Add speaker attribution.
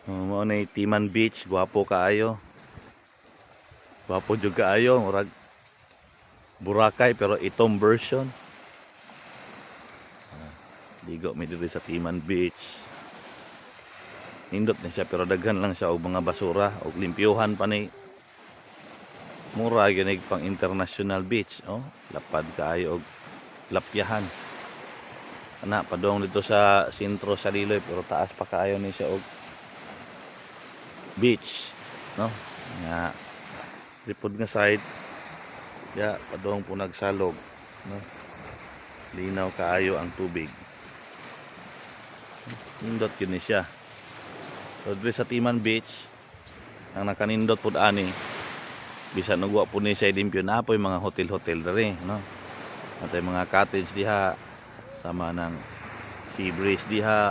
Speaker 1: Mao na Timan Beach, gwapo kaayo. Gwapo jud kaayo, murag Boracay pero itong version. Ligo mi diri sa Timan Beach. Nindot na siya pero daghan lang siya og mga basura og limpyuhan pa ni. Mura gyud pang international beach, oh. Lapad kaayo og lapyahan. Ana padong dito sa sentro sa Liloy pero taas pa kaayo ni siya og beach, no? Nga lipod nga side. Ya padong po nagsalog, no? Linaw kaayo ang tubig. Nindot yun ni siya. So dito sa Timan Beach, ang nakanindot pud ani, bisan nagwa po ni siya limpyo na po yung mga hotel-hotel diri, no? At mga cottage diha sama ng sea breeze diha.